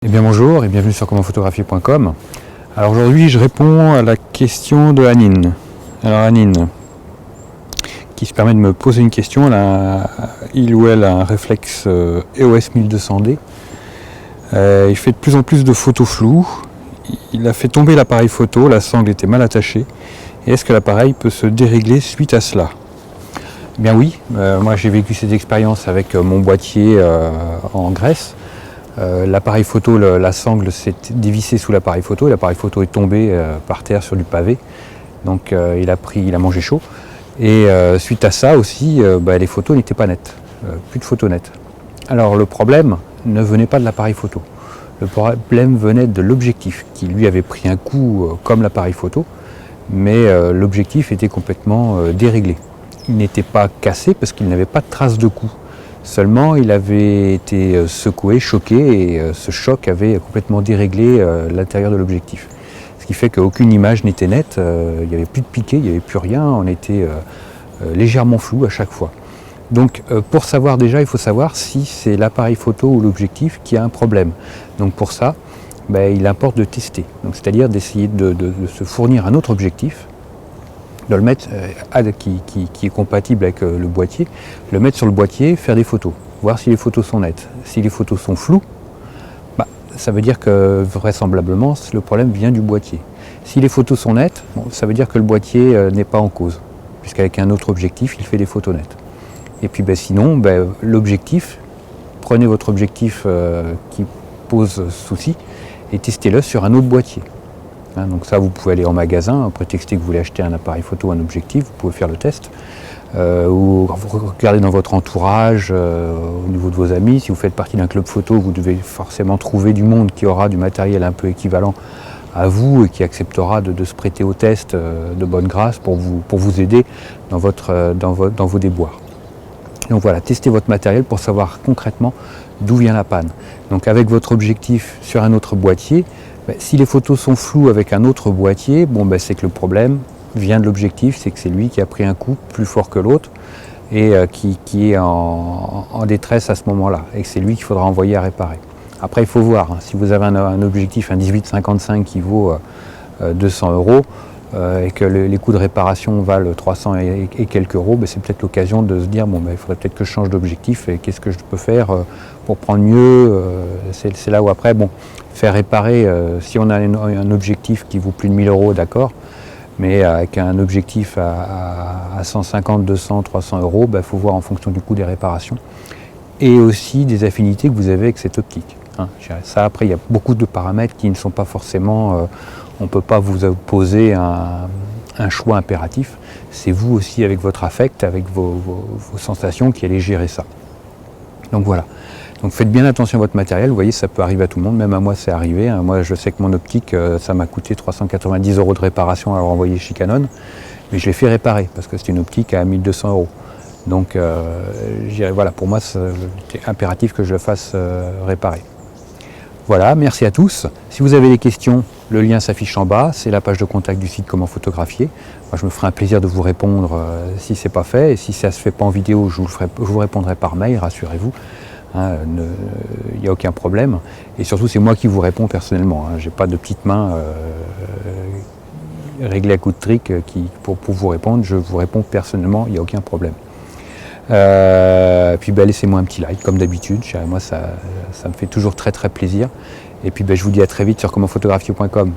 bien bonjour et bienvenue sur commentphotographier.com. Alors aujourd'hui je réponds à la question de Anine. Alors Anine, qui se permet de me poser une question, il ou elle a un réflexe EOS 1200D. Il fait de plus en plus de photos floues. Il a fait tomber l'appareil photo, la sangle était mal attachée. Et est-ce que l'appareil peut se dérégler suite à cela? Eh bien oui, moi j'ai vécu cette expérience avec mon boîtier en Grèce. L'appareil photo, la sangle s'est dévissée sous l'appareil photo, et l'appareil photo est tombé par terre sur du pavé, donc il a mangé chaud. Et suite à ça aussi, les photos n'étaient pas nettes, plus de photos nettes. Alors le problème ne venait pas de l'appareil photo, le problème venait de l'objectif, qui lui avait pris un coup comme l'appareil photo, mais l'objectif était complètement déréglé. Il n'était pas cassé parce qu'il n'avait pas de trace de coup. Seulement, il avait été secoué, choqué, et ce choc avait complètement déréglé l'intérieur de l'objectif. Ce qui fait qu'aucune image n'était nette, il n'y avait plus de piqué, il n'y avait plus rien, on était légèrement flou à chaque fois. Donc pour savoir déjà, il faut savoir si c'est l'appareil photo ou l'objectif qui a un problème. Donc pour ça, il importe de tester, c'est-à-dire d'essayer de se fournir un autre objectif, de le mettre qui est compatible avec le boîtier, le mettre sur le boîtier, faire des photos, voir si les photos sont nettes. Si les photos sont floues, ça veut dire que vraisemblablement le problème vient du boîtier. Si les photos sont nettes, ça veut dire que le boîtier n'est pas en cause, puisqu'avec un autre objectif, il fait des photos nettes. Et puis sinon, l'objectif, prenez votre objectif qui pose souci et testez-le sur un autre boîtier. Donc ça, vous pouvez aller en magasin, prétexter que vous voulez acheter un appareil photo, un objectif, vous pouvez faire le test. Ou regardez dans votre entourage, au niveau de vos amis. Si vous faites partie d'un club photo, vous devez forcément trouver du monde qui aura du matériel un peu équivalent à vous et qui acceptera de se prêter au test de bonne grâce pour vous aider dans vos déboires. Donc voilà, testez votre matériel pour savoir concrètement d'où vient la panne. Donc avec votre objectif sur un autre boîtier, si les photos sont floues avec un autre boîtier, c'est que le problème vient de l'objectif, c'est que c'est lui qui a pris un coup plus fort que l'autre et qui est en détresse à ce moment-là, et que c'est lui qu'il faudra envoyer à réparer. Après, il faut voir, si vous avez un objectif, un 18-55 qui vaut 200 € et que les coûts de réparation valent 300 et quelques euros, c'est peut-être l'occasion de se dire, il faudrait peut-être que je change d'objectif et qu'est-ce que je peux faire pour prendre mieux. C'est là où après, faire réparer, si on a un objectif qui vaut plus de 1000 €, d'accord, mais avec un objectif à 150, 200, 300 €, il faut voir en fonction du coût des réparations et aussi des affinités que vous avez avec cette optique. Ça, après, il y a beaucoup de paramètres qui ne sont pas forcément... on ne peut pas vous opposer un choix impératif. C'est vous aussi, avec votre affect, avec vos sensations, qui allez gérer ça. Donc voilà. Donc faites bien attention à votre matériel. Vous voyez, ça peut arriver à tout le monde. Même à moi, c'est arrivé. Moi, je sais que mon optique, ça m'a coûté 390 € de réparation à renvoyer chez Canon. Mais je l'ai fait réparer parce que c'était une optique à 1200 €. Donc voilà, pour moi, c'est impératif que je le fasse réparer. Voilà, merci à tous. Si vous avez des questions, le lien s'affiche en bas, c'est la page de contact du site Comment Photographier. Moi, je me ferai un plaisir de vous répondre si ce n'est pas fait. Et si ça ne se fait pas en vidéo, je vous répondrai par mail, rassurez-vous. Il n'y a aucun problème. Et surtout, c'est moi qui vous réponds personnellement. Je n'ai pas de petites mains réglées à coups de trick pour vous répondre. Je vous réponds personnellement, il n'y a aucun problème. Puis laissez-moi un petit like comme d'habitude, moi ça me fait toujours très très plaisir. Et puis je vous dis à très vite sur commentphotographier.com.